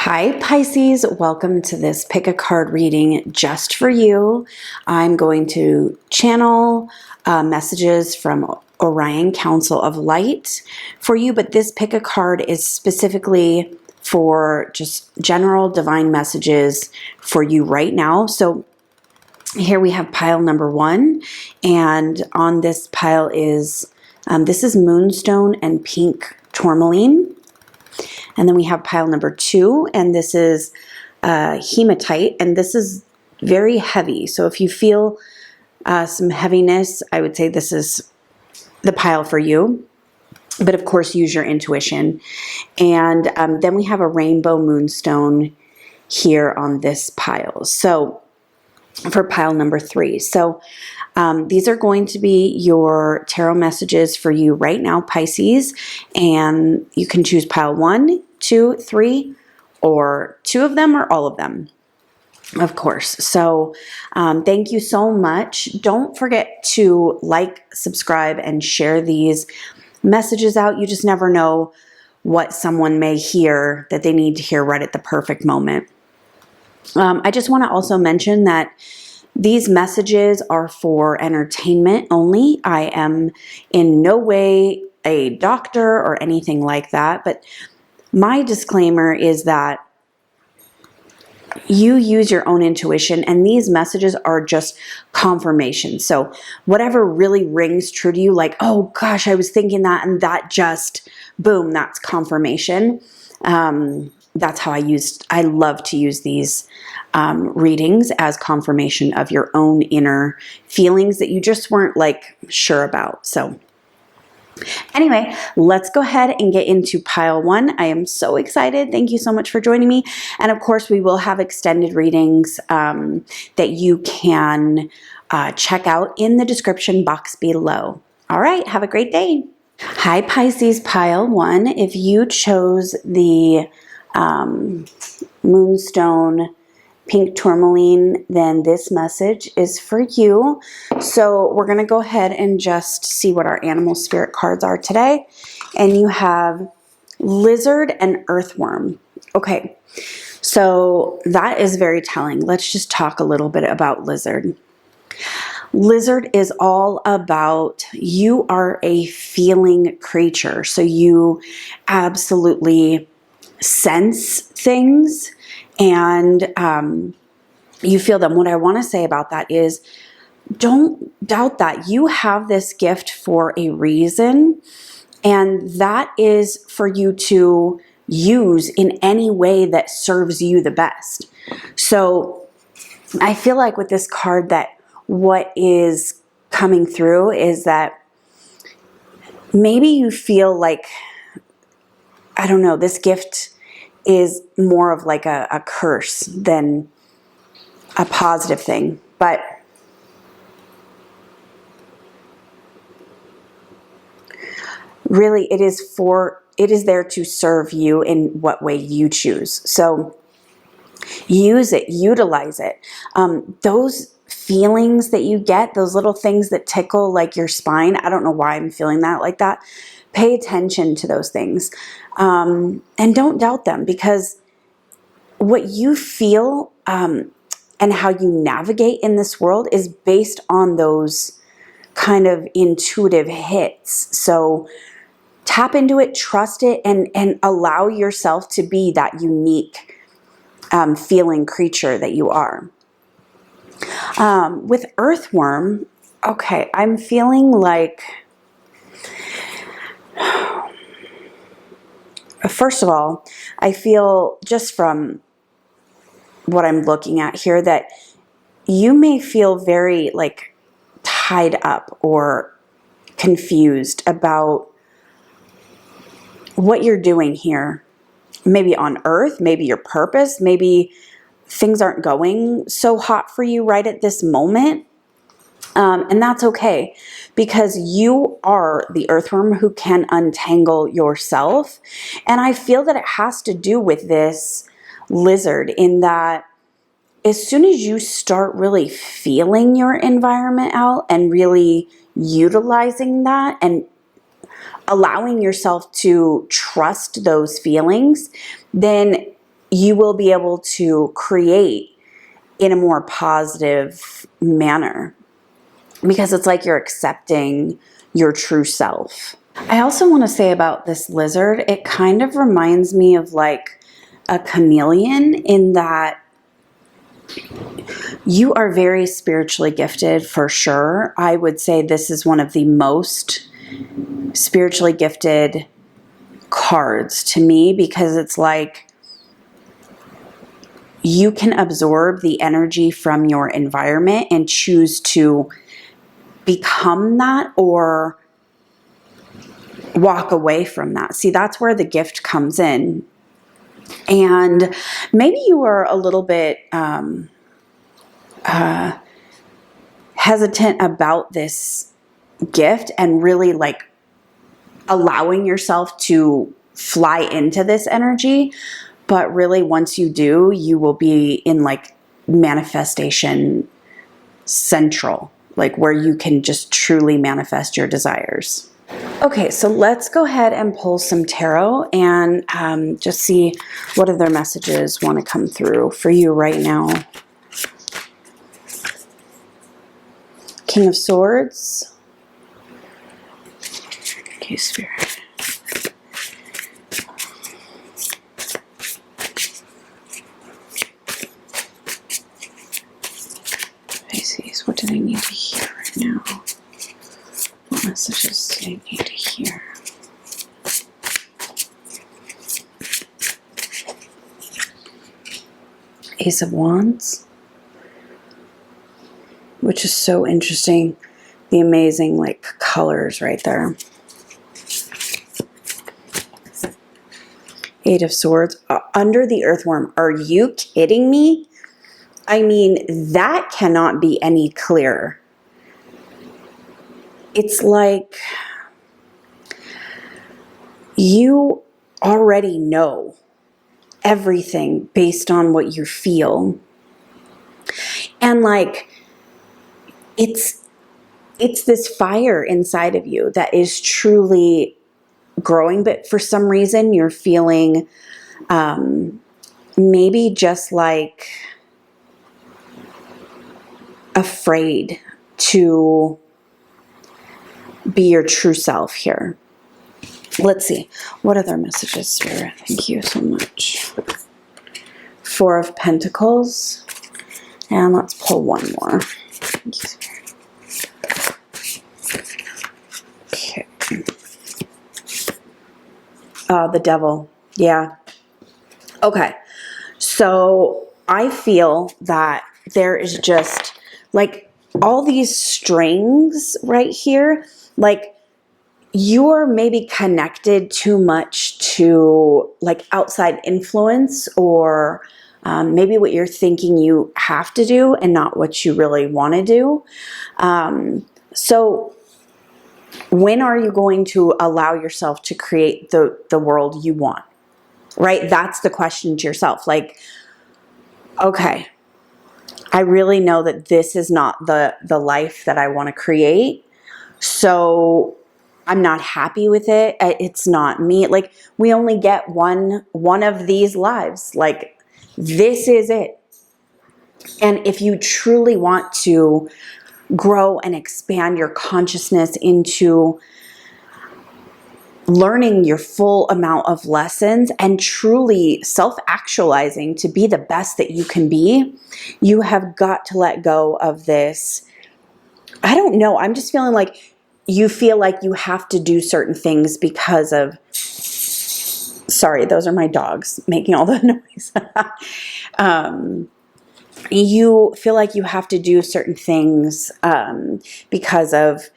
Hi Pisces, welcome to this pick a card reading just for you. I'm going to channel messages from Orion Council of Light for you, but this pick a card is specifically for just general divine messages for you right now. So here we have pile number 1, and on this pile is, this is Moonstone and Pink Tourmaline. And then we have pile number 2, and this is hematite, and this is very heavy. So if you feel some heaviness, I would say this is the pile for you. But of course, use your intuition. And then we have a rainbow moonstone here on this pile. So for pile number 3. So these are going to be your tarot messages for you right now, Pisces. And you can choose pile 1, 2, 3, or 2 of them, or all of them, of course. So thank you so much. Don't forget to like, subscribe, and share these messages out. You just never know what someone may hear that they need to hear right at the perfect moment. I just want to also mention that these messages are for entertainment only. I am in no way a doctor or anything like that, but my disclaimer is that you use your own intuition, and these messages are just confirmation. So whatever really rings true to you, like, oh gosh, I was thinking that, and that just, boom, that's confirmation. That's how I love to use these readings as confirmation of your own inner feelings that you just weren't like sure about. So anyway, let's go ahead and get into pile 1. I am so excited. Thank you so much for joining me. And of course, we will have extended readings that you can check out in the description box below. All right, have a great day. Hi Pisces, pile 1. If you chose the Moonstone Pink Tourmaline, then this message is for you. So we're going to go ahead and just see what our animal spirit cards are today. And you have Lizard and Earthworm. Okay, so that is very telling. Let's just talk a little bit about Lizard. Lizard is all about, you are a feeling creature. So you absolutely sense things, and you feel them. What I want to say about that is, don't doubt that. You have this gift for a reason, and that is for you to use in any way that serves you the best. So I feel like with this card that what is coming through is that maybe you feel like, I don't know, this gift is more of like a curse than a positive thing. But really it is there to serve you in what way you choose. So use it, utilize it. Those feelings that you get, those little things that tickle like your spine, I don't know why I'm feeling that like that. Pay attention to those things, and don't doubt them, because what you feel and how you navigate in this world is based on those kind of intuitive hits. So tap into it, trust it, and allow yourself to be that unique feeling creature that you are. With Earthworm, okay, I'm feeling like, first of all, I feel just from what I'm looking at here that you may feel very like tied up or confused about what you're doing here. Maybe on Earth, maybe your purpose, maybe things aren't going so hot for you right at this moment. And that's okay, because you are the earthworm who can untangle yourself. And I feel that it has to do with this lizard, in that as soon as you start really feeling your environment out and really utilizing that and allowing yourself to trust those feelings, then you will be able to create in a more positive manner, because it's like you're accepting your true self. I also want to say about this lizard, it kind of reminds me of like a chameleon, in that you are very spiritually gifted for sure. I would say this is one of the most spiritually gifted cards to me, because it's like you can absorb the energy from your environment and choose to become that or walk away from that. See, that's where the gift comes in. And maybe you are a little bit hesitant about this gift and really like allowing yourself to fly into this energy. But really, once you do, you will be in like manifestation central, like where you can just truly manifest your desires. Okay, so let's go ahead and pull some tarot and just see what other messages want to come through for you right now. King of Swords. Okay, Spirit. Pisces, what do they need to hear right now? What messages do they need to hear? Ace of Wands, which is so interesting. The amazing like colors right there. Eight of Swords, under the earthworm. Are you kidding me? I mean, that cannot be any clearer. It's like you already know everything based on what you feel. And like, it's this fire inside of you that is truly growing, but for some reason you're feeling maybe just like afraid to be your true self here. Let's see. What other messages, Spirit? Thank you so much. Four of Pentacles. And let's pull one more. Thank you, Spirit. Okay. The Devil. Yeah. Okay. So I feel that there is just like all these strings right here. Like you're maybe connected too much to like outside influence, or maybe what you're thinking you have to do and not what you really want to do. So when are you going to allow yourself to create the world you want? Right? That's the question to yourself. Like, okay, I really know that this is not the life that I want to create. So I'm not happy with it. It's not me. Like, we only get one of these lives. Like, this is it. And if you truly want to grow and expand your consciousness into learning your full amount of lessons and truly self-actualizing to be the best that you can be, you have got to let go of this. I don't know. I'm just feeling like you feel like you have to do certain things because of, sorry, those are my dogs making all the noise. You feel like you have to do certain things because of,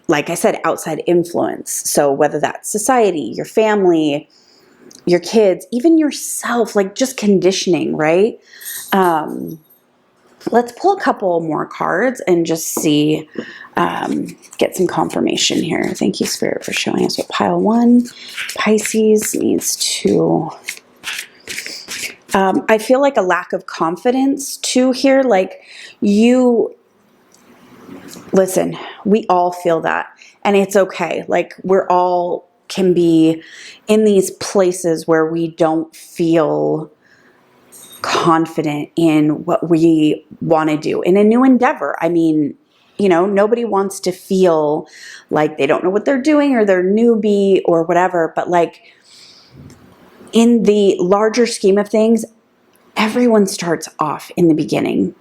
like I said, outside influence. So whether that's society, your family, your kids, even yourself, like just conditioning, right? Let's pull a couple more cards and just see, get some confirmation here. Thank you, Spirit, for showing us what pile one, Pisces, needs to... I feel like a lack of confidence too here. Like listen, we all feel that, and it's okay. Like we're all can be in these places where we don't feel confident in what we want to do in a new endeavor. I mean, you know, nobody wants to feel like they don't know what they're doing or they're newbie or whatever, but like in the larger scheme of things, everyone starts off in the beginning.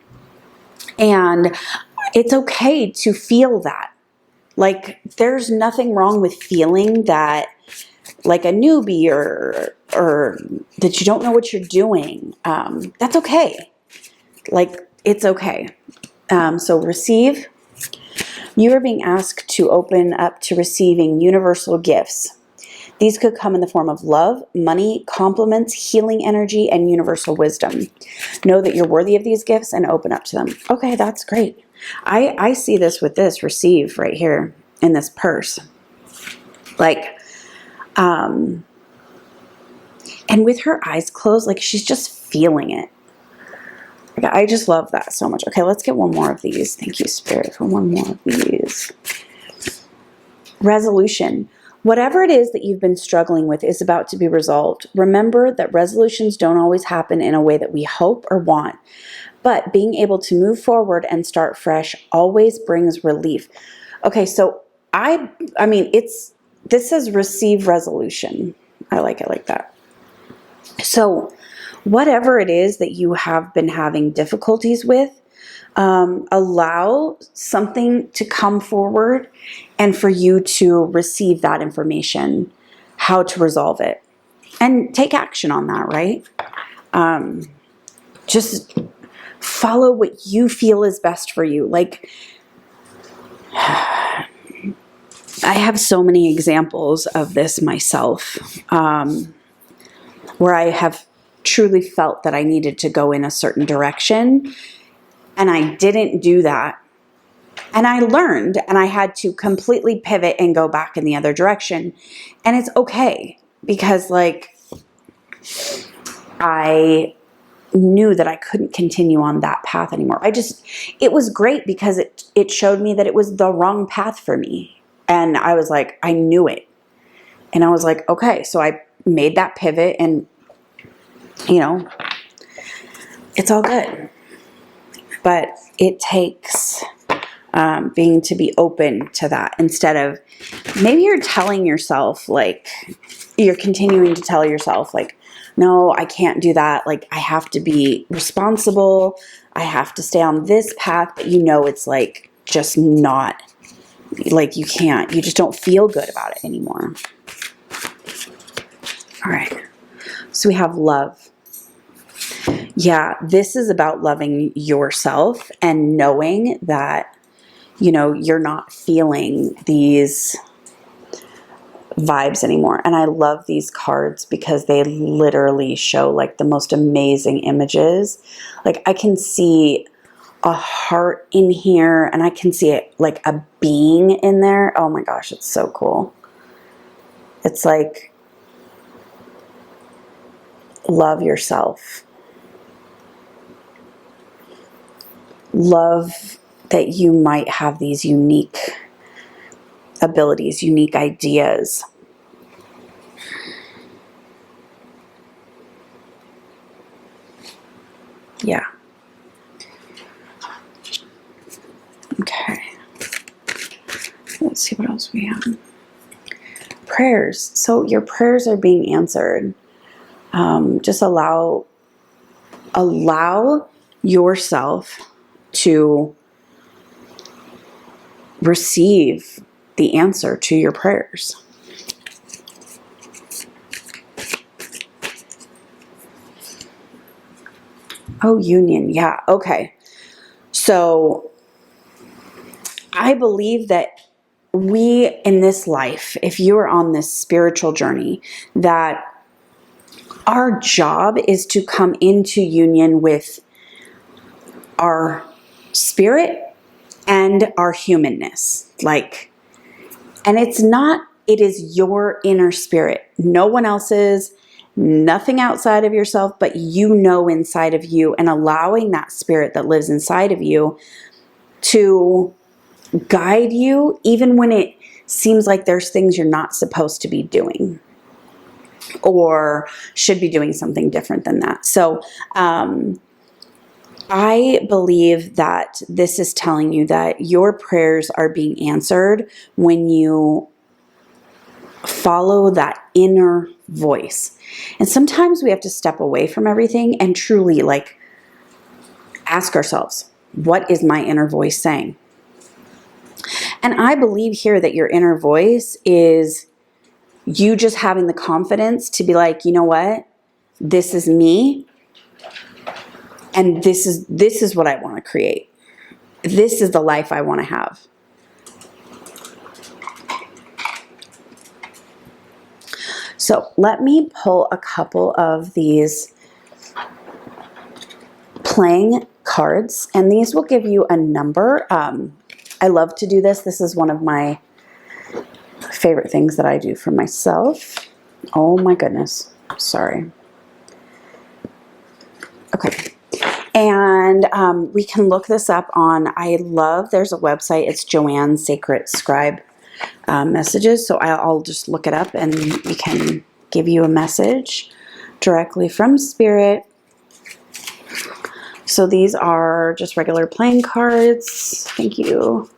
And it's okay to feel that. Like, there's nothing wrong with feeling that, like a newbie or that you don't know what you're doing. That's okay. Like, it's okay. So receive. You are being asked to open up to receiving universal gifts. These could come in the form of love, money, compliments, healing energy, and universal wisdom. Know that you're worthy of these gifts and open up to them. Okay, that's great. I see this with this receive right here in this purse. Like, and with her eyes closed, like she's just feeling it. Like, I just love that so much. Okay, let's get one more of these. Thank you, Spirit, for one more of these. Resolution. Whatever it is that you've been struggling with is about to be resolved. Remember that resolutions don't always happen in a way that we hope or want, but being able to move forward and start fresh always brings relief. Okay, so I mean, this says receive resolution. I like it like that. So whatever it is that you have been having difficulties with, allow something to come forward and for you to receive that information, how to resolve it, and take action on that, right? Just follow what you feel is best for you. Like, I have so many examples of this myself, where I have truly felt that I needed to go in a certain direction, and I didn't do that. And I learned, and I had to completely pivot and go back in the other direction. And it's okay, because like, I knew that I couldn't continue on that path anymore. It was great because it showed me that it was the wrong path for me. And I was like, I knew it. And I was like, okay, so I made that pivot, and you know, it's all good. But it takes being to be open to that, instead of, maybe you're telling yourself, like, you're continuing to tell yourself, like, no, I can't do that. Like, I have to be responsible. I have to stay on this path. But you know, it's like just not, like, you just don't feel good about it anymore. All right. So we have love. Yeah, this is about loving yourself and knowing that, you know, you're not feeling these vibes anymore. And I love these cards because they literally show like the most amazing images. Like, I can see a heart in here, and I can see it like a being in there. Oh my gosh, it's so cool. It's like, love yourself. Love that you might have these unique abilities, unique ideas. Yeah. Okay. Let's see what else we have. Prayers. So your prayers are being answered. Just allow yourself to receive the answer to your prayers. Oh, union. Yeah. Okay. So I believe that we in this life, if you are on this spiritual journey, that our job is to come into union with our spirit and our humanness. Like, and it is your inner spirit. No one else's, nothing outside of yourself, but you know inside of you, and allowing that spirit that lives inside of you to guide you, even when it seems like there's things you're not supposed to be doing. or should be doing something different than that. So I believe that this is telling you that your prayers are being answered when you follow that inner voice. And sometimes we have to step away from everything and truly like ask ourselves, what is my inner voice saying? And I believe here that your inner voice is you just having the confidence to be like, you know what? This is me. And this is what I want to create. This is the life I want to have. So let me pull a couple of these playing cards, and these will give you a number. I love to do this. This is one of my favorite things that I do for myself. Oh my goodness. Sorry. Okay. And we can look this up on, there's a website, it's Joanne's Sacred Scribe Messages. So I'll just look it up and we can give you a message directly from Spirit. So these are just regular playing cards. Thank you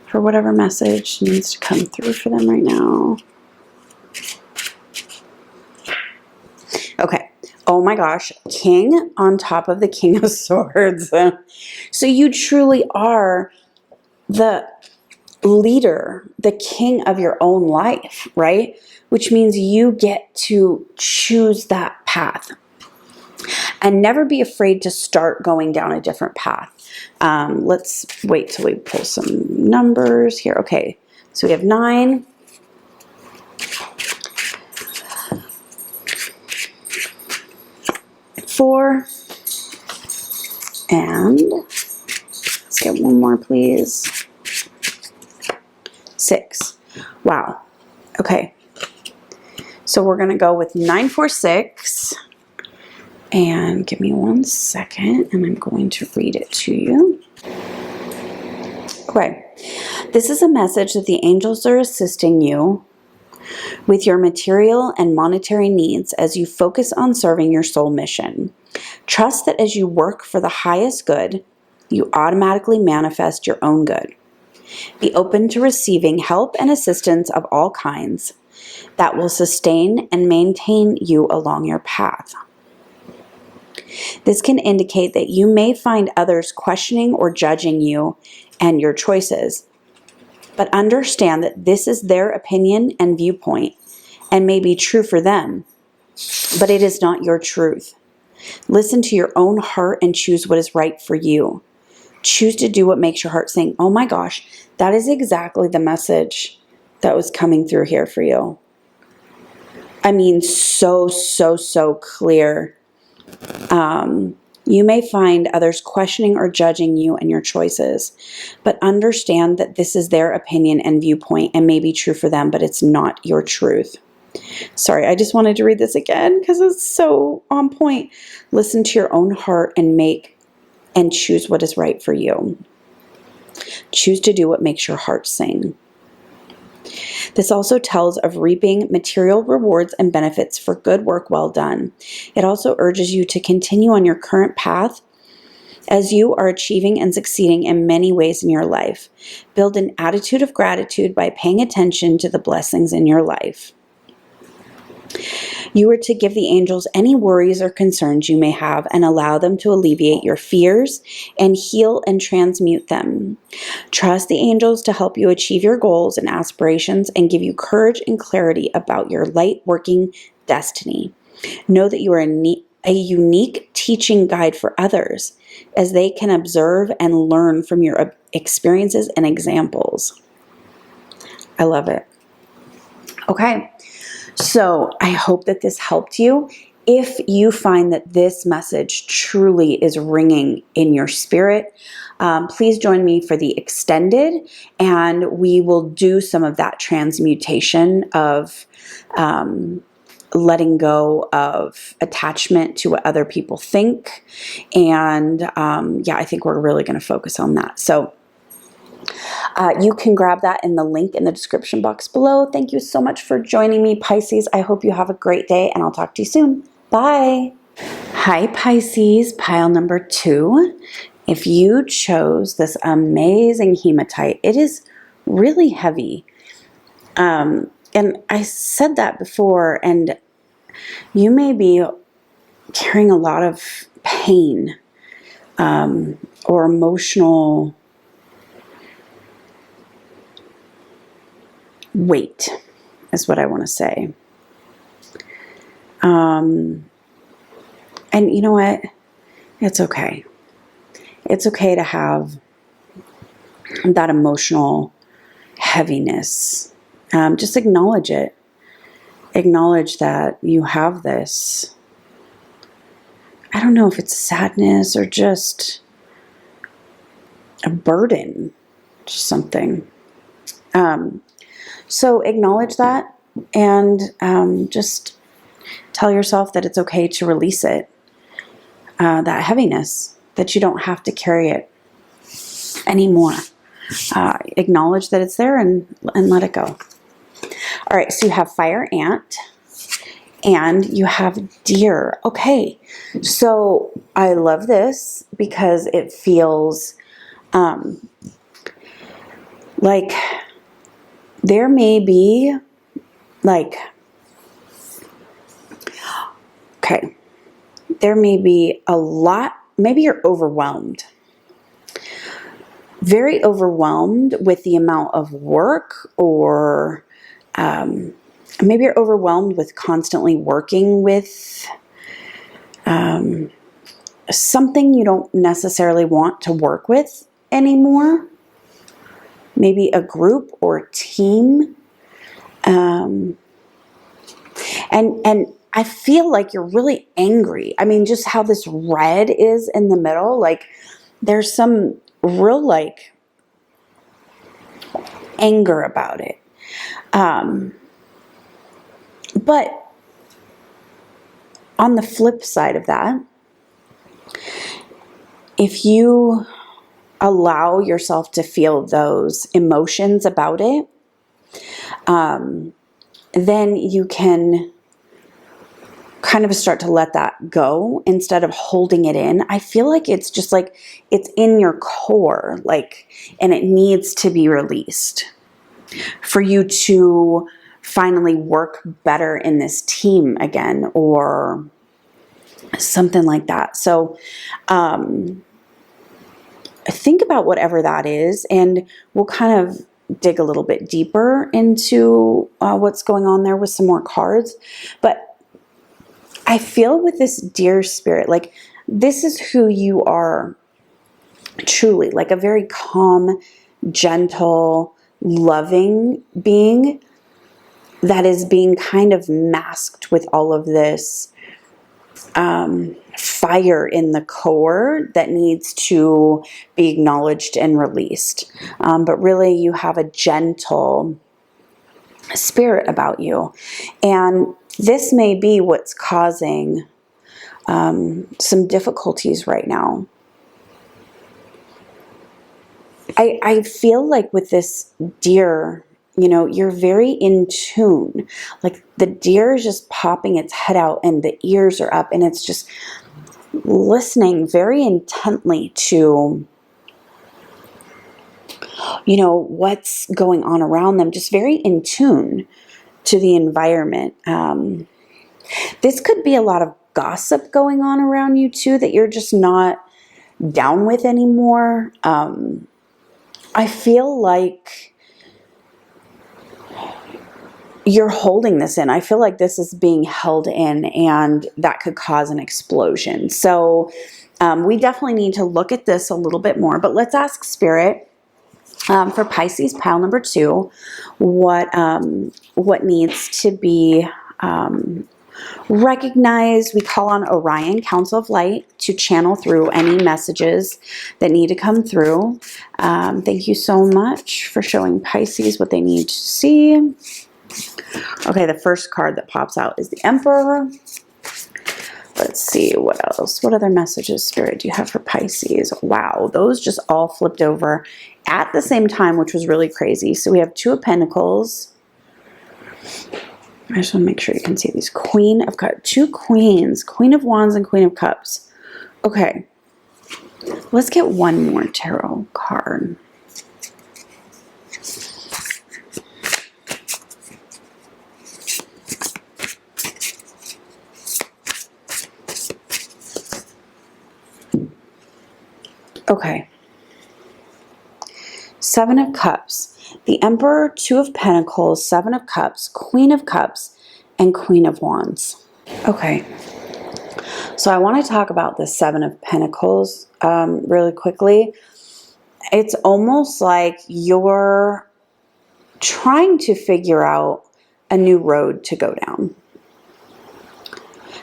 for whatever message needs to come through for them right now. Okay. Oh my gosh. King on top of the King of Swords. So you truly are the leader, the king of your own life, right? Which means you get to choose that path. And never be afraid to start going down a different path. Let's wait till we pull some numbers here. Okay, so we have 9. Four. And let's get one more, please. 6. Wow. Okay. So we're going to go with 9, 4, 6. And give me 1 second, and I'm going to read it to you. Okay. This is a message that the angels are assisting you with your material and monetary needs as you focus on serving your soul mission. Trust that as you work for the highest good, you automatically manifest your own good. Be open to receiving help and assistance of all kinds that will sustain and maintain you along your path. This can indicate that you may find others questioning or judging you and your choices, but understand that this is their opinion and viewpoint and may be true for them, but it is not your truth. Listen to your own heart and choose what is right for you. Choose to do what makes your heart sing. Oh my gosh, that is exactly the message that was coming through here for you. I mean, so clear. You may find others questioning or judging you and your choices, but understand that this is their opinion and viewpoint and may be true for them, but it's not your truth. Sorry, I just wanted to read this again because it's so on point. Listen to your own heart and choose what is right for you. Choose to do what makes your heart sing. This also tells of reaping material rewards and benefits for good work well done. It also urges you to continue on your current path as you are achieving and succeeding in many ways in your life. Build an attitude of gratitude by paying attention to the blessings in your life. You are to give the angels any worries or concerns you may have and allow them to alleviate your fears and heal and transmute them. Trust the angels to help you achieve your goals and aspirations and give you courage and clarity about your light working destiny. Know that you are a unique teaching guide for others as they can observe and learn from your experiences and examples. I love it. Okay. So I hope that this helped you. If you find that this message truly is ringing in your spirit, please join me for the extended, and we will do some of that transmutation of letting go of attachment to what other people think. And yeah, I think we're really going to focus on that. So You can grab that in the link in the description box below. Thank you so much for joining me, Pisces. I hope you have a great day, and I'll talk to you soon. Bye. Hi, Pisces, pile number 2. If you chose this amazing hematite, it is really heavy. And I said that before, and you may be carrying a lot of pain or emotional weight, is what I want to say. And you know what? It's okay. It's okay to have that emotional heaviness. Just acknowledge it. Acknowledge that you have this. I don't know if it's sadness or just a burden, just something. So acknowledge that, and just tell yourself that it's okay to release it, that heaviness, that you don't have to carry it anymore. Acknowledge that it's there and let it go. All right, so you have fire ant and you have deer. Okay, so I love this because it feels like there may be there may be a lot, maybe you're overwhelmed. Very overwhelmed with the amount of work, or maybe you're overwhelmed with constantly working with something you don't necessarily want to work with anymore. Maybe a group or a team. And I feel like you're really angry. I mean, just how this red is in the middle, like there's some real anger about it. But on the flip side of that, if you allow yourself to feel those emotions about it, then you can kind of start to let that go instead of holding it in. I feel like it's just like it's in your core, and it needs to be released for you to finally work better in this team again, or something like that. So think about whatever that is, and we'll kind of dig a little bit deeper into what's going on there with some more cards. But I feel with this deer spirit, like this is who you are truly, like a very calm, gentle, loving being that is being kind of masked with all of this fire in the core that needs to be acknowledged and released. But really you have a gentle spirit about you. And this may be what's causing some difficulties right now. I feel like with this deer, you're very in tune. Like the deer is just popping its head out and the ears are up, and it's just listening very intently to, what's going on around them, just very in tune to the environment. This could be a lot of gossip going on around you too that you're just not down with anymore. I feel like you're holding this in. I feel like this is being held in, and that could cause an explosion. So we definitely need to look at this a little bit more, but let's ask Spirit for Pisces pile number 2, what needs to be recognized. We call on Orion, Council of Light, to channel through any messages that need to come through. Thank you so much for showing Pisces what they need to see. Okay, the first card that pops out is the Emperor. Let's see, what else? What other messages, Spirit, do you have for Pisces? Wow, those just all flipped over at the same time, which was really crazy. So we have Two of Pentacles. I just want to make sure you can see these. Queen of Cups, two Queens, Queen of Wands and Queen of Cups. Okay, let's get one more tarot card. Okay. Seven of Cups. The Emperor, Two of Pentacles, Seven of Cups, Queen of Cups, and Queen of Wands. Okay. So I want to talk about the Seven of Pentacles really quickly. It's almost like you're trying to figure out a new road to go down.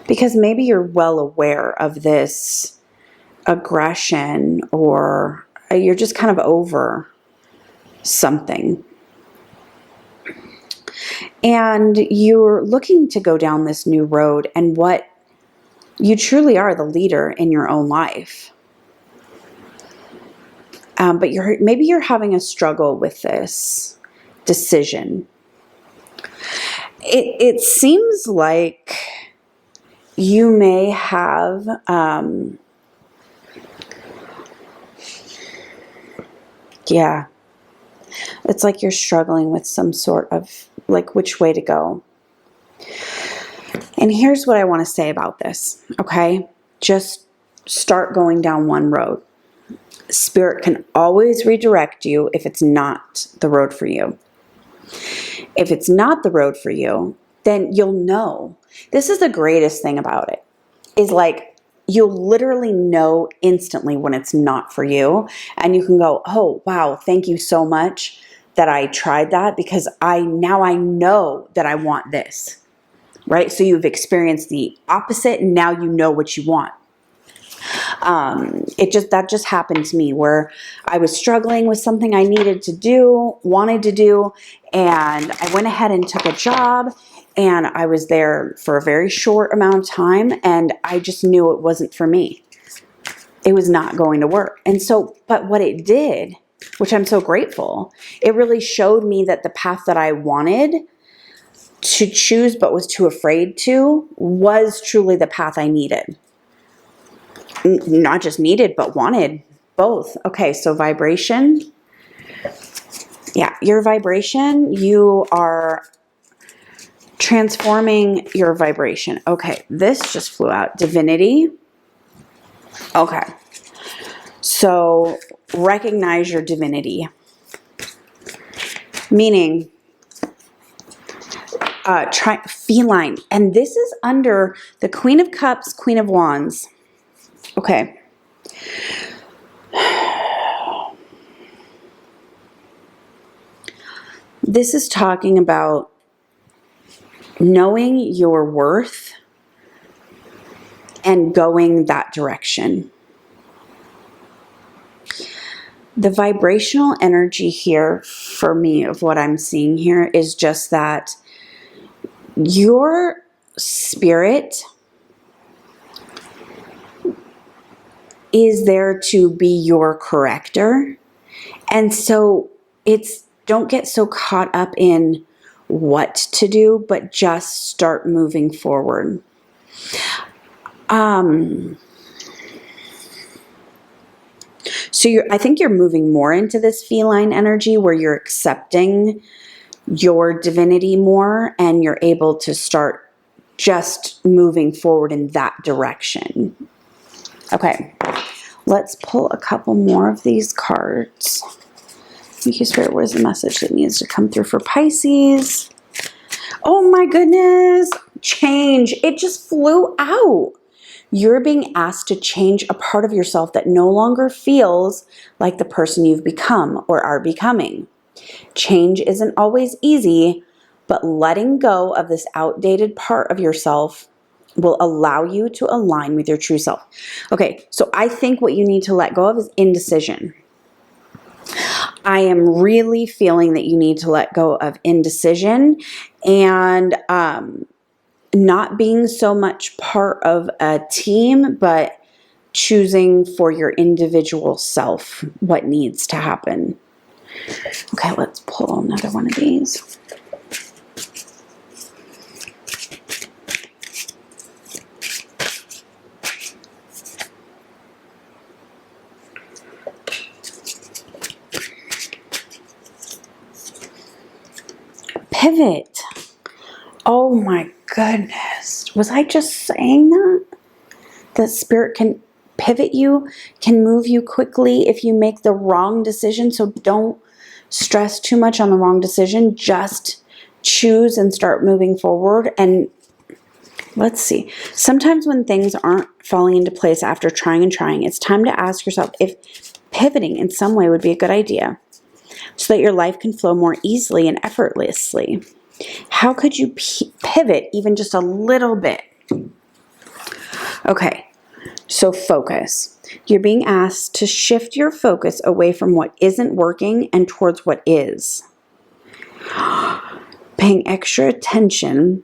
Because maybe you're well aware of this aggression, or you're just kind of over something. And you're looking to go down this new road, and what you truly are the leader in your own life. But maybe you're having a struggle with this decision. It seems like you may have yeah, it's like you're struggling with some sort of like which way to go. And here's what I want to say about this, okay? Just start going down one road. Spirit can always redirect you if it's not the road for you. If it's not the road for you, then you'll know. This is the greatest thing about it, is like you'll literally know instantly when it's not for you. And you can go, oh, wow, thank you so much that I tried that, because now I know that I want this, right? So you've experienced the opposite, and now you know what you want. That just happened to me, where I was struggling with something I needed to do, wanted to do, and I went ahead and took a job, and I was there for a very short amount of time, and I just knew it wasn't for me. It was not going to work. And so, but what it did, which I'm so grateful, it really showed me that the path that I wanted to choose but was too afraid to was truly the path I needed. Not just needed, but wanted, both. Okay, so vibration. Yeah, your vibration, you are transforming your vibration. Okay, this just flew out. Divinity. Okay, so recognize your divinity. Meaning, feline. And this is under the Queen of Cups, Queen of Wands. Okay. This is talking about knowing your worth and going that direction. The vibrational energy here for me of what I'm seeing here is just that your spirit is there to be your corrector. And so don't get so caught up in what to do, but just start moving forward. So I think you're moving more into this feline energy where you're accepting your divinity more, and you're able to start just moving forward in that direction. Okay, let's pull a couple more of these cards. Thank you, Spirit. What is the message that needs to come through for Pisces? Oh my goodness. Change. It just flew out. You're being asked to change a part of yourself that no longer feels like the person you've become or are becoming. Change isn't always easy, but letting go of this outdated part of yourself will allow you to align with your true self. Okay, so I think what you need to let go of is indecision. I am really feeling that you need to let go of indecision and not being so much part of a team, but choosing for your individual self what needs to happen. Okay, let's pull another one of these. Pivot. Oh my goodness. Was I just saying that? That spirit can pivot you, can move you quickly if you make the wrong decision. So don't stress too much on the wrong decision. Just choose and start moving forward. And let's see. Sometimes when things aren't falling into place after trying and trying, it's time to ask yourself if pivoting in some way would be a good idea so that your life can flow more easily and effortlessly. How could you pivot even just a little bit? Okay, so focus. You're being asked to shift your focus away from what isn't working and towards what is. Paying extra attention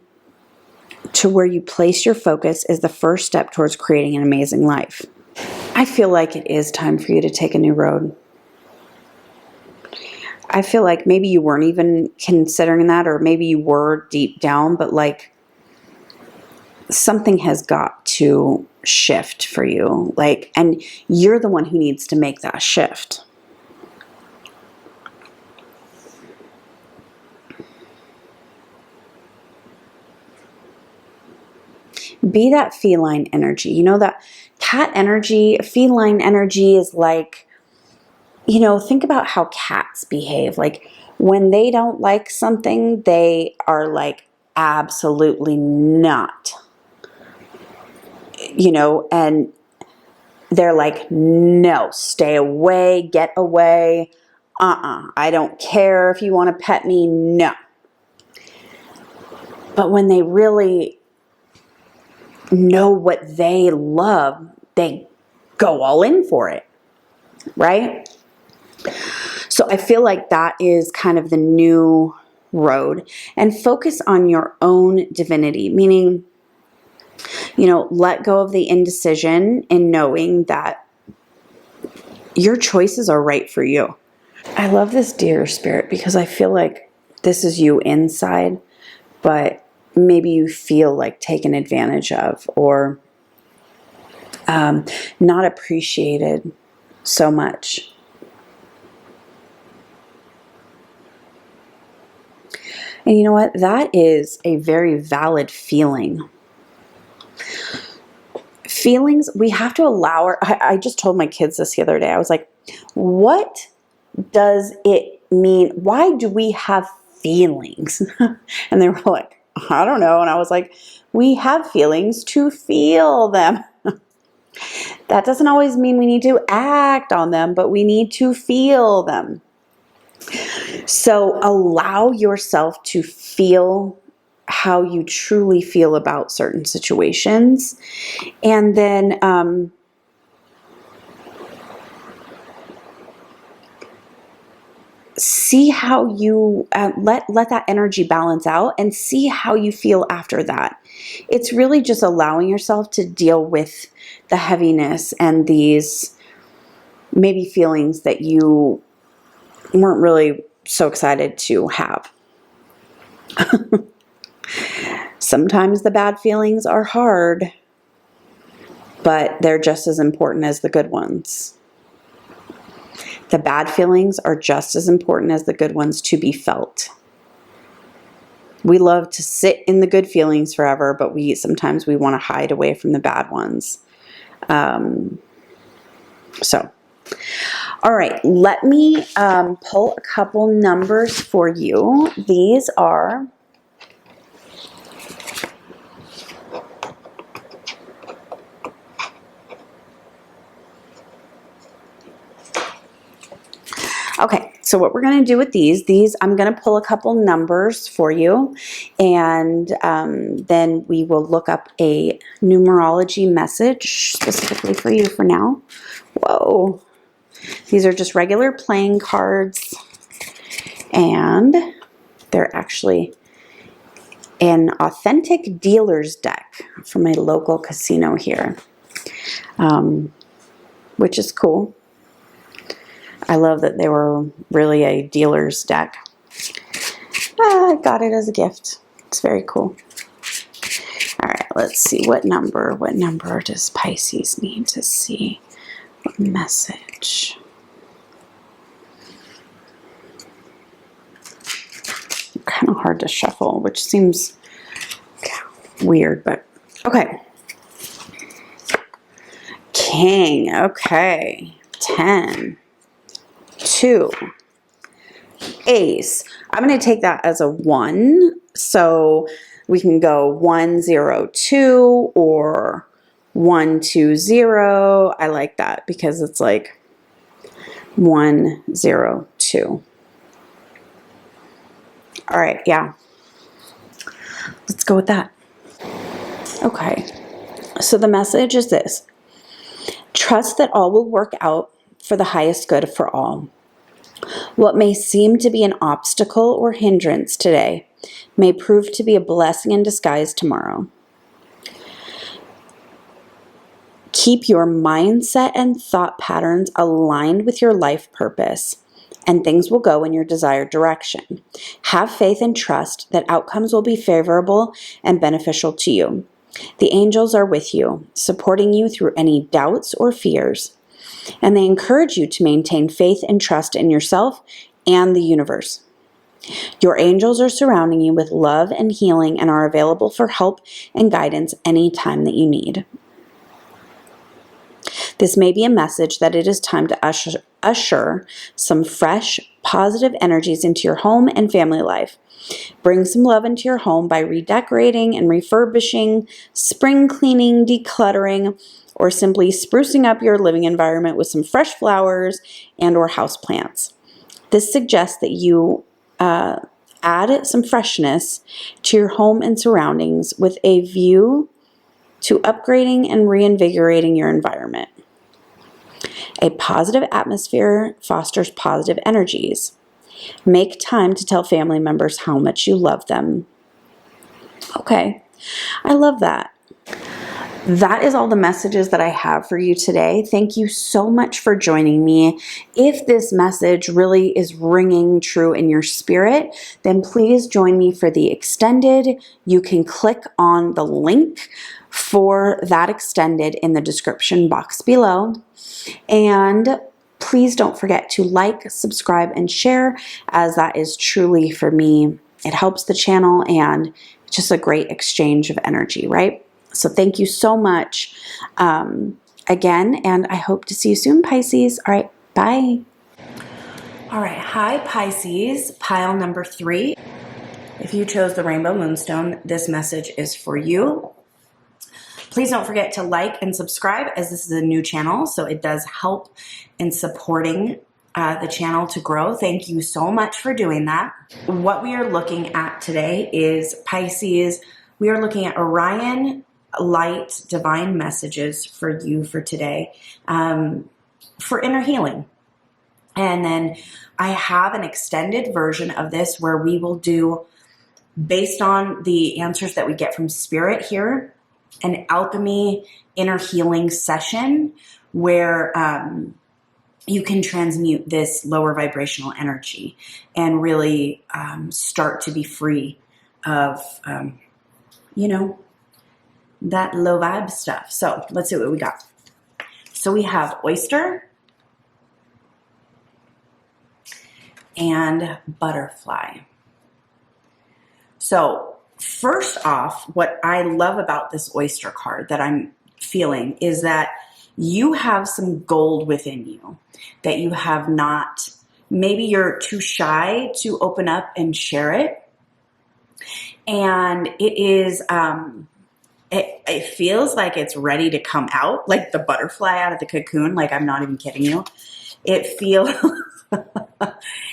to where you place your focus is the first step towards creating an amazing life. I feel like it is time for you to take a new road. I feel like maybe you weren't even considering that, or maybe you were deep down, but like something has got to shift for you. Like, and you're the one who needs to make that shift. Be that feline energy. You know, that cat energy, feline energy is like, you know, think about how cats behave. Like when they don't like something, they are like, absolutely not. You know, and they're like, no, stay away, get away. I don't care if you want to pet me, no. But when they really know what they love, they go all in for it, right? So I feel like that is kind of the new road. And focus on your own divinity, meaning, you know, let go of the indecision in knowing that your choices are right for you. I love this deer spirit because I feel like this is you inside, but maybe you feel like taken advantage of or not appreciated so much. And you know what? That is a very valid feeling. Feelings, we have to allow I just told my kids this the other day. I was like, what does it mean? Why do we have feelings? And they were like, I don't know. And I was like, we have feelings to feel them. That doesn't always mean we need to act on them, but we need to feel them. So allow yourself to feel how you truly feel about certain situations. And then see how you let that energy balance out and see how you feel after that. It's really just allowing yourself to deal with the heaviness and these maybe feelings that you weren't really so excited to have. Sometimes the bad feelings are hard, but they're just as important as the good ones. The bad feelings are just as important as the good ones to be felt. We love to sit in the good feelings forever, but sometimes we want to hide away from the bad ones. All right, let me pull a couple numbers for you. These are okay, so what we're going to do with these, I'm going to pull a couple numbers for you, and then we will look up a numerology message specifically for you for now. Whoa. These are just regular playing cards, and they're actually an authentic dealer's deck from a local casino here, which is cool. I love that they were really a dealer's deck. I got it as a gift. It's very cool. All right, let's see. What number does Pisces need to see? What message? Kind of hard to shuffle, which seems weird, but okay. King, okay. 10, 2, Ace. I'm going to take that as a 1. So we can go 1, 0, 2 or 1, 2, 0. I like that because it's like 1, 0, 2. All right, yeah. Let's go with that. Okay. So the message is this. Trust that all will work out for the highest good for all. What may seem to be an obstacle or hindrance today may prove to be a blessing in disguise tomorrow. Keep your mindset and thought patterns aligned with your life purpose, and things will go in your desired direction. Have faith and trust that outcomes will be favorable and beneficial to you. The angels are with you, supporting you through any doubts or fears, and they encourage you to maintain faith and trust in yourself and the universe. Your angels are surrounding you with love and healing and are available for help and guidance anytime that you need. This may be a message that it is time to usher some fresh, positive energies into your home and family life. Bring some love into your home by redecorating and refurbishing, spring cleaning, decluttering, or simply sprucing up your living environment with some fresh flowers and or houseplants. This suggests that you add some freshness to your home and surroundings with a view to upgrading and reinvigorating your environment. A positive atmosphere fosters positive energies. Make time to tell family members how much you love them. Okay, I love that. That is all the messages that I have for you today. Thank you so much for joining me. If this message really is ringing true in your spirit, then please join me for the extended. You can click on the link for that extended in the description box below. And please don't forget to like, subscribe, and share, as that is truly, for me, it helps the channel and it's just a great exchange of energy, right? So thank you so much again, and I hope to see you soon, Pisces. All right, bye. All right, hi, Pisces, pile number 3. If you chose the Rainbow Moonstone, this message is for you. Please don't forget to like and subscribe, as this is a new channel, so it does help in supporting the channel to grow. Thank you so much for doing that. What we are looking at today is Pisces. We are looking at Orion Light Divine Messages for you for today, for inner healing. And then I have an extended version of this where we will do, based on the answers that we get from Spirit here, an alchemy inner healing session where you can transmute this lower vibrational energy and really start to be free of, that low vibe stuff. So let's see what we got. So we have oyster and butterfly. So first off, what I love about this oyster card that I'm feeling is that you have some gold within you that you have not, maybe you're too shy to open up and share it. And it is, it feels like it's ready to come out, like the butterfly out of the cocoon. Like, I'm not even kidding you. It feels,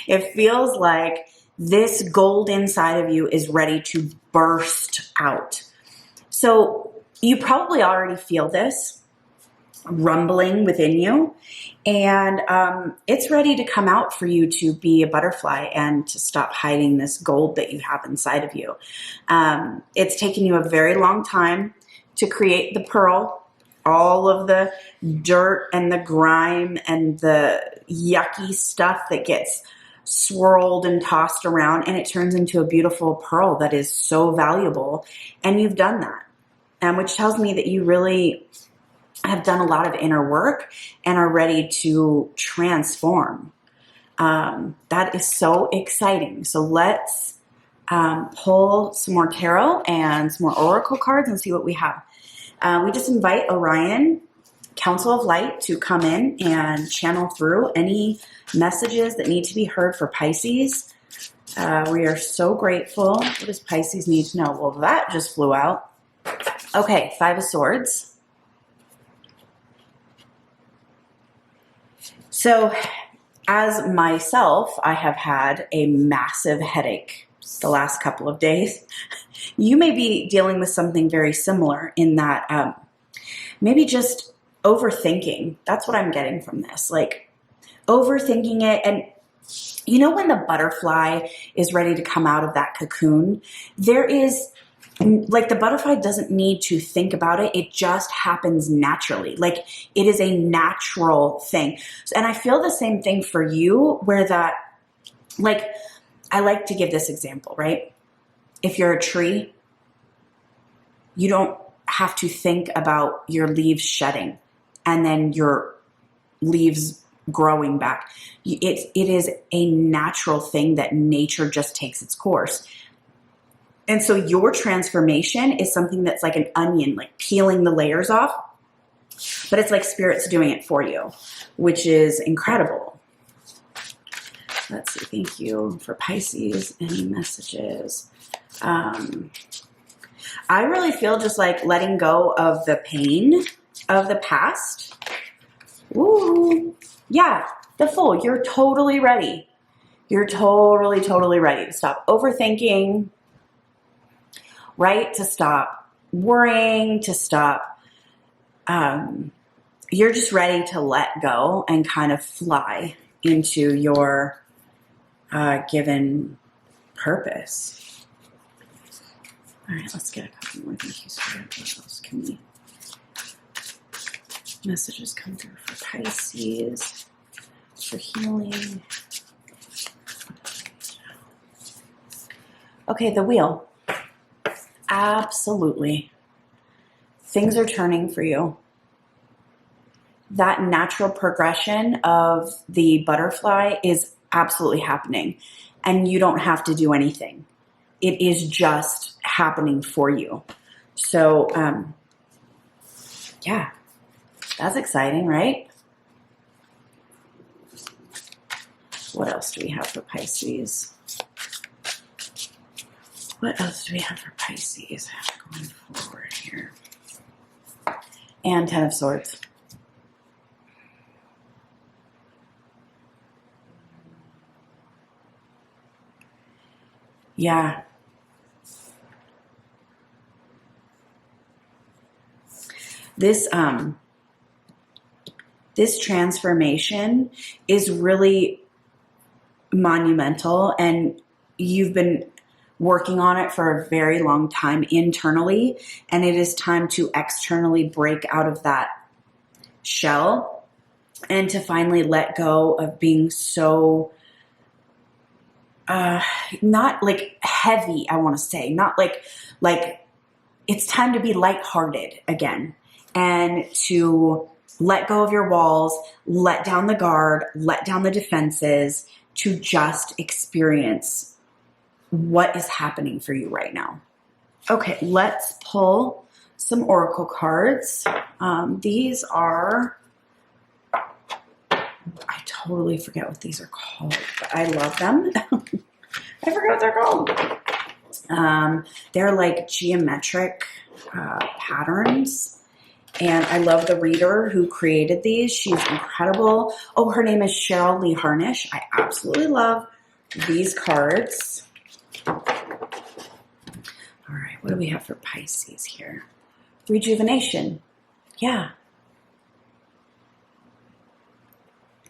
it feels like this gold inside of you is ready to burst out. So you probably already feel this. rumbling within you. And it's ready to come out for you to be a butterfly and to stop hiding this gold that you have inside of you. It's taken you a very long time to create the pearl. All of the dirt and the grime and the yucky stuff that gets swirled and tossed around, and it turns into a beautiful pearl that is so valuable. And you've done that, which tells me that you really have done a lot of inner work and are ready to transform. That is so exciting. So let's pull some more tarot and some more oracle cards and see what we have. We just invite Orion, Council of Light, to come in and channel through any messages that need to be heard for Pisces. We are so grateful. What does Pisces need to know? Well, that just flew out. Okay, Five of Swords. So, as myself, I have had a massive headache the last couple of days. You may be dealing with something very similar in that maybe just overthinking. That's what I'm getting from this. Like overthinking it. And you know, when the butterfly is ready to come out of that cocoon, there is like the butterfly doesn't need to think about it. It just happens naturally. Like it is a natural thing. And I feel the same thing for you where that, like, I like to give this example, right? If you're a tree, you don't have to think about your leaves shedding and then your leaves growing back. It is a natural thing that nature just takes its course. And so your transformation is something that's like an onion, like peeling the layers off, but it's like spirit's doing it for you, which is incredible. Let's see. Thank you for Pisces. Any messages? I really feel just like letting go of the pain of the past. Ooh, yeah, the Fool. You're totally ready. You're totally ready to stop overthinking, right? To stop worrying, to stop. You're just ready to let go and kind of fly into your given purpose. All right, let's get a couple more. Thank you, Spirit. What else can we? Messages come through for Pisces, for healing. Okay, the Wheel. Absolutely. Things are turning for you. That natural progression of the butterfly is absolutely happening, and you don't have to do anything. It is just happening for you. So, yeah, that's exciting, right? What else do we have for Pisces? What else do we have for Pisces going forward here? And Ten of Swords. Yeah. This transformation is really monumental, and you've been working on it for a very long time internally, and it is time to externally break out of that shell and to finally let go of being so not like heavy, I want to say, not like it's time to be lighthearted again and to let go of your walls, let down the guard, let down the defenses, to just experience what is happening for you right now. Okay, let's pull some oracle cards. These are, I totally forget what these are called, but I love them. I forgot what they're called. They're like geometric patterns. And I love the reader who created these. She's incredible. Oh, her name is Cheryl Lee Harnish. I absolutely love these cards. All right, what do we have for Pisces here? Rejuvenation. Yeah.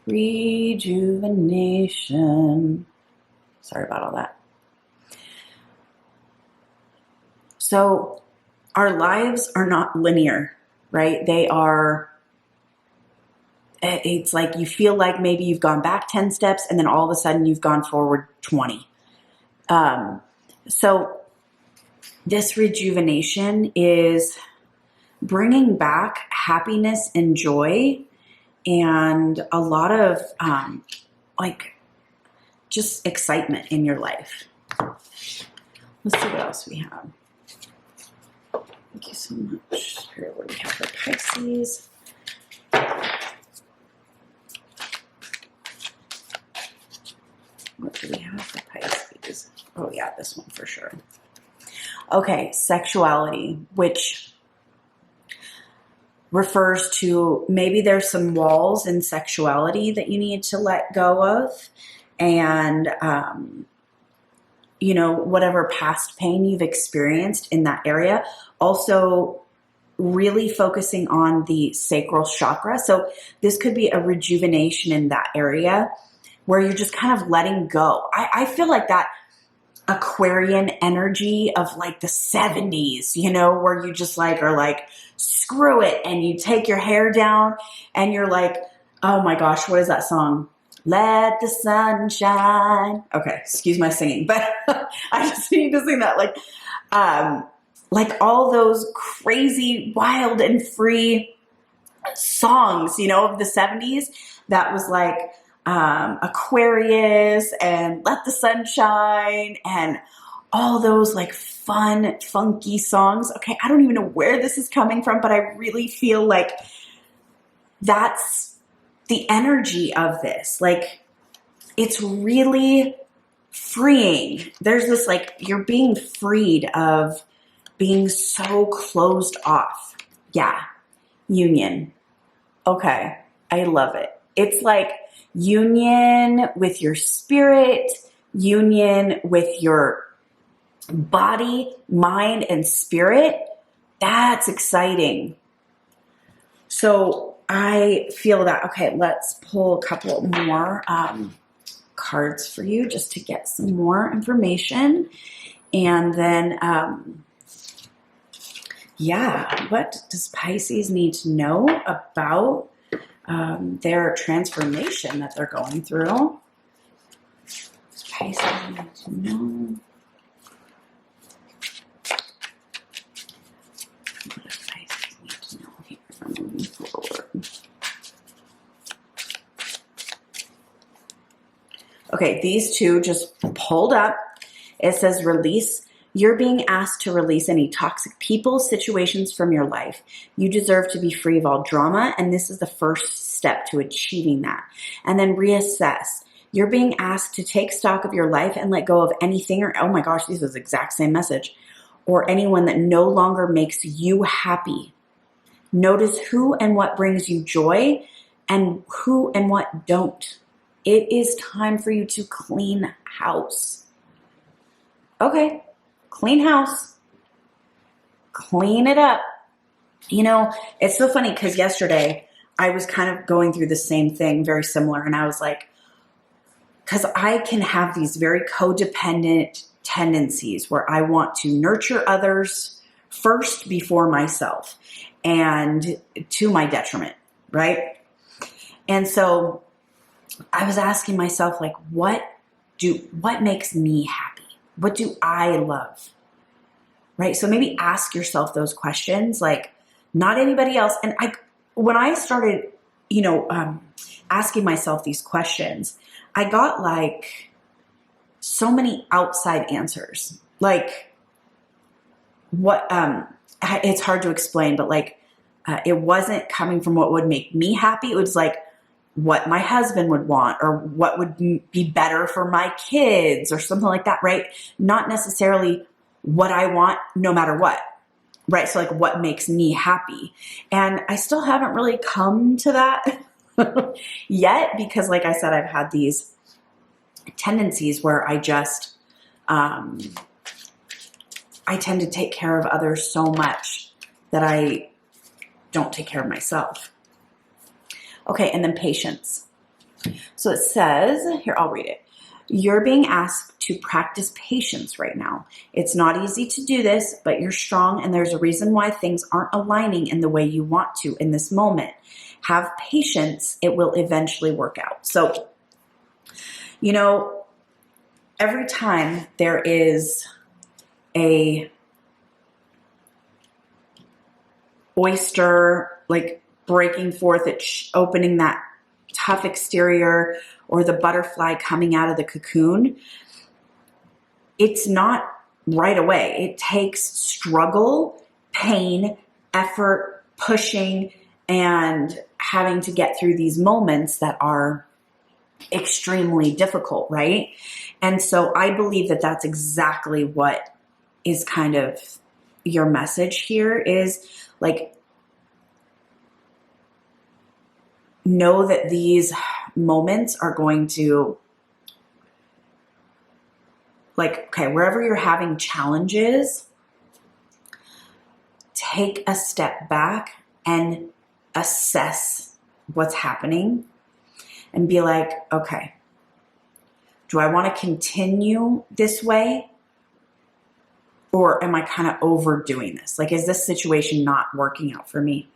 Rejuvenation. Sorry about all that. So our lives are not linear, right? It's like you feel like maybe you've gone back 10 steps and then all of a sudden you've gone forward 20. So this rejuvenation is bringing back happiness and joy and a lot of just excitement in your life. Let's see what else we have. Thank you so much. Here, what do we have for Pisces? What do we have for Pisces? Oh yeah, this one for sure. Okay, sexuality, which refers to maybe there's some walls in sexuality that you need to let go of. And, whatever past pain you've experienced in that area. Also, really focusing on the sacral chakra. So this could be a rejuvenation in that area where you're just kind of letting go. I feel like that Aquarian energy of like the 70s, where you just are like, screw it. And you take your hair down and you're like, oh my gosh, what is that song? Let the sun shine. Okay, excuse my singing, but I just need to sing that. Like all those crazy, wild and free songs, of the 70s that was like Aquarius and Let the Sun Shine and all those like fun, funky songs. Okay, I don't even know where this is coming from, but I really feel like that's the energy of this. Like, it's really freeing. There's this you're being freed of being so closed off. Yeah. Union. Okay. I love it. It's like union with your spirit, union with your body, mind, and spirit. That's exciting. So I feel that. Okay, let's pull a couple more cards for you just to get some more information. And then, what does Pisces need to know about their transformation that they're going through? Pisces need to know. What does Pisces need to know here from moving forward? Okay, these two just pulled up. It says release. You're being asked to release any toxic people, situations from your life. You deserve to be free of all drama, and this is the first step to achieving that. And then reassess. You're being asked to take stock of your life and let go of anything, or oh my gosh, this is the exact same message, or anyone that no longer makes you happy. Notice who and what brings you joy and who and what don't. It is time for you to clean house. Okay, clean house. Clean it up. It's so funny because yesterday I was kind of going through the same thing, very similar. And I was like, because I can have these very codependent tendencies where I want to nurture others first before myself and to my detriment, right? And so I was asking myself, like, what makes me happy? What do I love? Right? So maybe ask yourself those questions, like not anybody else. And when I started, asking myself these questions, I got like so many outside answers. Like what, it's hard to explain, but it wasn't coming from what would make me happy. It was like what my husband would want or what would be better for my kids or something like that, right? Not necessarily what I want no matter what, right? So like what makes me happy. And I still haven't really come to that yet because like I said, I've had these tendencies where I just, I tend to take care of others so much that I don't take care of myself. Okay, and then patience. So it says, here, I'll read it. You're being asked to practice patience right now. It's not easy to do this, but you're strong, and there's a reason why things aren't aligning in the way you want to in this moment. Have patience. It will eventually work out. So, you know, every time there is a oyster, like breaking forth, it's opening that tough exterior, or the butterfly coming out of the cocoon, it's not right away. It takes struggle, pain, effort, pushing, and having to get through these moments that are extremely difficult, right? And so I believe that that's exactly what is kind of your message here, is like, know that these moments are going to, like, okay, wherever you're having challenges, take a step back and assess what's happening and be like, okay, do I want to continue this way? Or am I kind of overdoing this? Like, is this situation not working out for me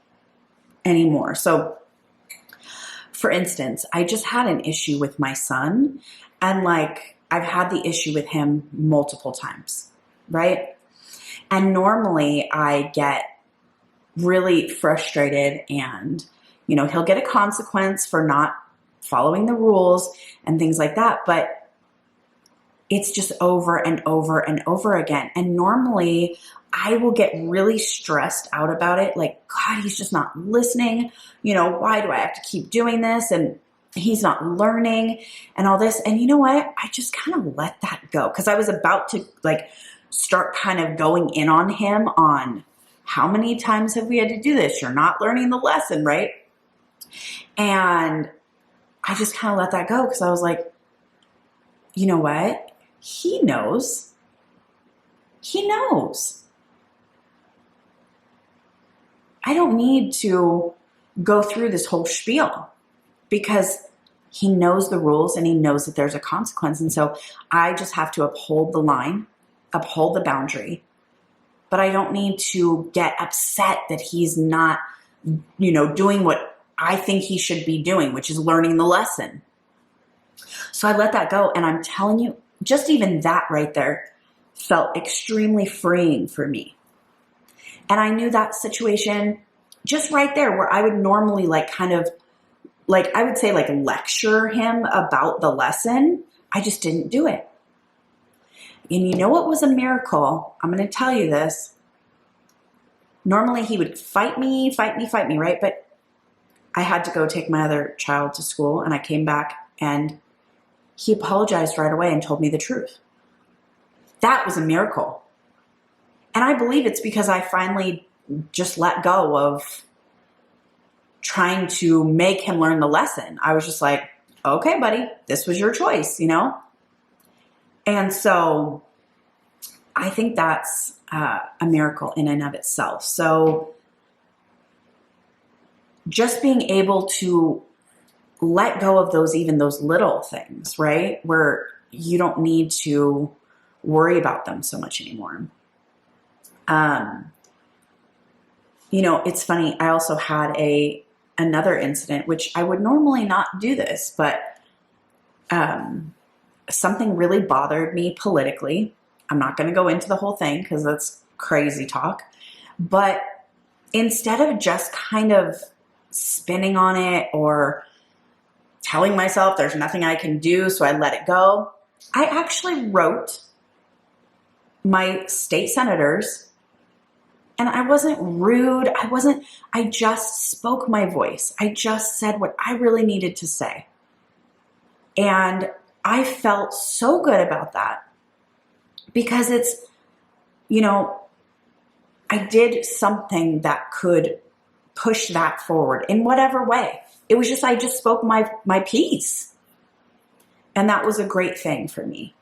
anymore? So, for instance, I just had an issue with my son, and like, I've had the issue with him multiple times, right? And normally I get really frustrated, and, you know, he'll get a consequence for not following the rules and things like that. But it's just over and over and over again. And normally I will get really stressed out about it. Like, God, he's just not listening. You know, why do I have to keep doing this? And he's not learning and all this. And you know what? I just kind of let that go, because I was about to like start kind of going in on him on how many times have we had to do this? You're not learning the lesson, right? And I just kind of let that go, because I was like, you know what? He knows. He knows. I don't need to go through this whole spiel, because he knows the rules and he knows that there's a consequence. And so I just have to uphold the line, uphold the boundary. But I don't need to get upset that he's not, you know, doing what I think he should be doing, which is learning the lesson. So I let that go. And I'm telling you, just even that right there felt extremely freeing for me. And I knew that situation just right there, where I would normally like kind of like, I would say like lecture him about the lesson, I just didn't do it. And you know what was a miracle? I'm going to tell you this. Normally he would fight me, right? But I had to go take my other child to school, and I came back and he apologized right away and told me the truth. That was a miracle. And I believe it's because I finally just let go of trying to make him learn the lesson. I was just like, okay, buddy, this was your choice, you know? And so I think that's a miracle in and of itself. So just being able to let go of those, even those little things, right? Where you don't need to worry about them so much anymore. You know, it's funny. I also had another incident, which I would normally not do this, but something really bothered me politically. I'm not going to go into the whole thing because that's crazy talk. But instead of just kind of spinning on it or telling myself there's nothing I can do, so I let it go, I actually wrote my state senators. And I wasn't rude. I just spoke my voice. I just said what I really needed to say. And I felt so good about that, because it's, you know, I did something that could push that forward in whatever way. It was just, I just spoke my piece. And that was a great thing for me.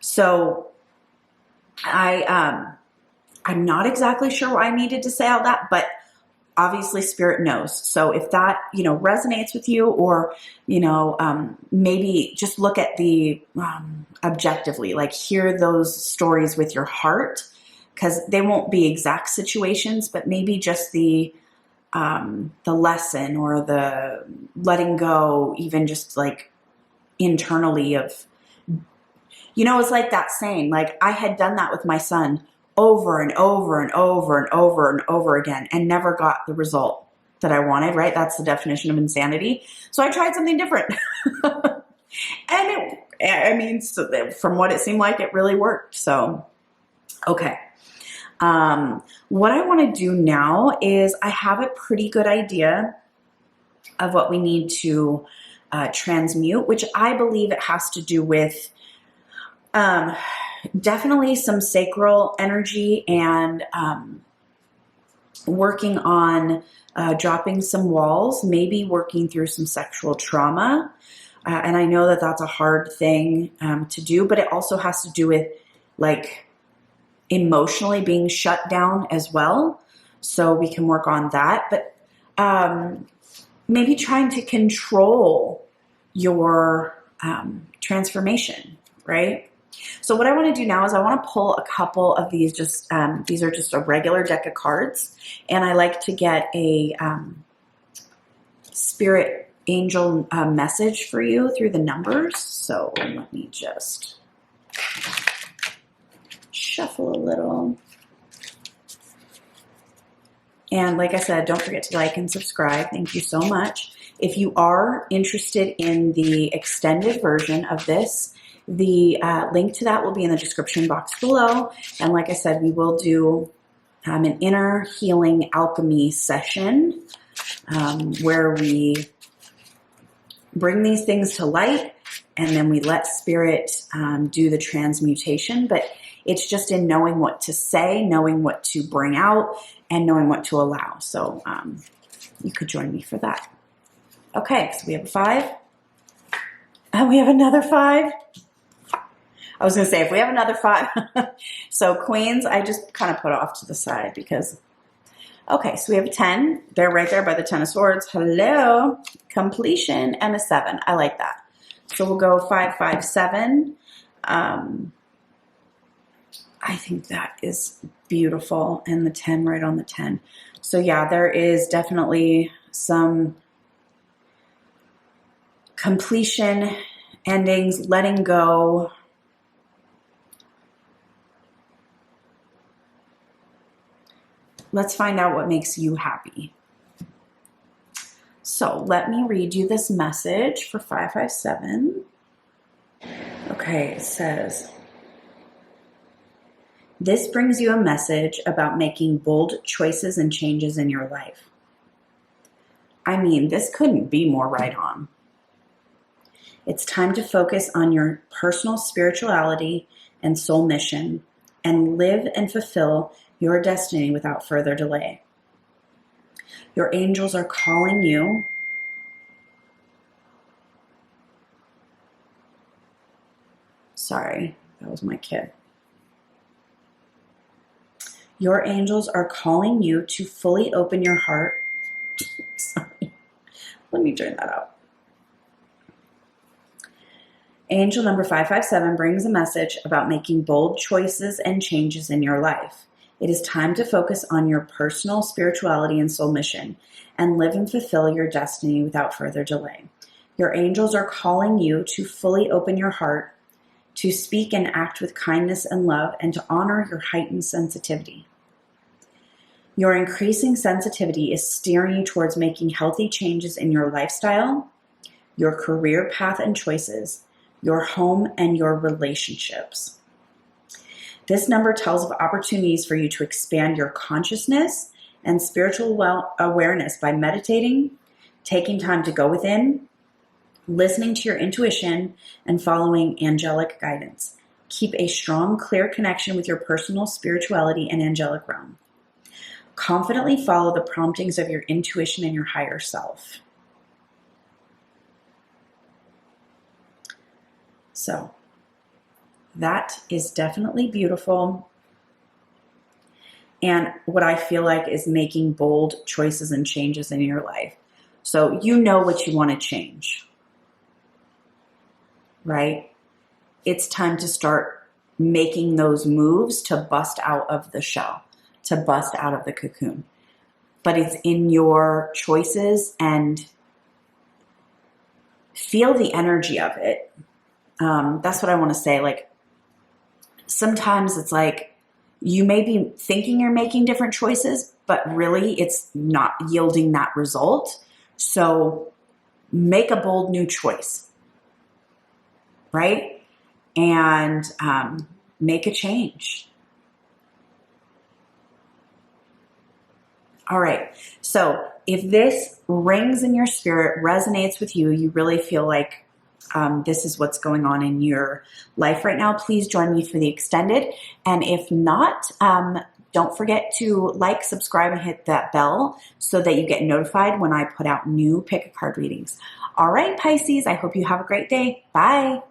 So I'm not exactly sure what I needed to say all that, but obviously Spirit knows. So if that, resonates with you, or, maybe just look at the objectively, like hear those stories with your heart, because they won't be exact situations, but maybe just the lesson or the letting go, even just like internally of, it's like that saying, like I had done that with my son over and over and over and over and over again and never got the result that I wanted, right? That's the definition of insanity. So I tried something different. And from what it seemed like, it really worked. So, okay. What I want to do now is I have a pretty good idea of what we need to transmute, which I believe it has to do with definitely some sacral energy and working on dropping some walls, maybe working through some sexual trauma. And I know that that's a hard thing to do, but it also has to do with like emotionally being shut down as well. So we can work on that. But maybe trying to control your transformation, right? So what I want to do now is I want to pull a couple of these, these are just a regular deck of cards. And I like to get a spirit angel message for you through the numbers. So let me just shuffle a little. And like I said, don't forget to like and subscribe. Thank you so much. If you are interested in the extended version of this, the link to that will be in the description box below. And like I said, we will do an inner healing alchemy session where we bring these things to light and then we let spirit do the transmutation. But it's just in knowing what to say, knowing what to bring out, and knowing what to allow. So you could join me for that. Okay, so we have a 5. And we have another 5. I was going to say, if we have another 5. So queens, I just kind of put off to the side because, okay, so we have a 10. They're right there by the 10 of swords. Hello. Completion, and a 7. I like that. So we'll go 5, 5, 7. I think that is beautiful. And the 10 right on the 10. So yeah, there is definitely some completion, endings, letting go. Let's find out what makes you happy. So let me read you this message for 557. Okay, it says, this brings you a message about making bold choices and changes in your life. I mean, this couldn't be more right on. It's time to focus on your personal spirituality and soul mission and live and fulfill your destiny without further delay. Your angels are calling you. Sorry, that was my kid. Your angels are calling you to fully open your heart. Sorry, let me turn that up. Angel number 557 brings a message about making bold choices and changes in your life. It is time to focus on your personal spirituality and soul mission and live and fulfill your destiny without further delay. Your angels are calling you to fully open your heart, to speak and act with kindness and love, and to honor your heightened sensitivity. Your increasing sensitivity is steering you towards making healthy changes in your lifestyle, your career path and choices, your home, and your relationships. This number tells of opportunities for you to expand your consciousness and spiritual awareness by meditating, taking time to go within, listening to your intuition, and following angelic guidance. Keep a strong, clear connection with your personal spirituality and angelic realm. Confidently follow the promptings of your intuition and your higher self. So, that is definitely beautiful. and what I feel like is making bold choices and changes in your life. So you know what you want to change, right? It's time to start making those moves to bust out of the shell, to bust out of the cocoon. But it's in your choices, and feel the energy of it. That's what I want to say. Like, sometimes it's like you may be thinking you're making different choices, but really it's not yielding that result. So make a bold new choice, right? And make a change. All right. So if this rings in your spirit, resonates with you, you really feel like this is what's going on in your life right now, please join me for the extended. And if not, don't forget to like, subscribe, and hit that bell so that you get notified when I put out new pick a card readings. All right, Pisces, I hope you have a great day. Bye.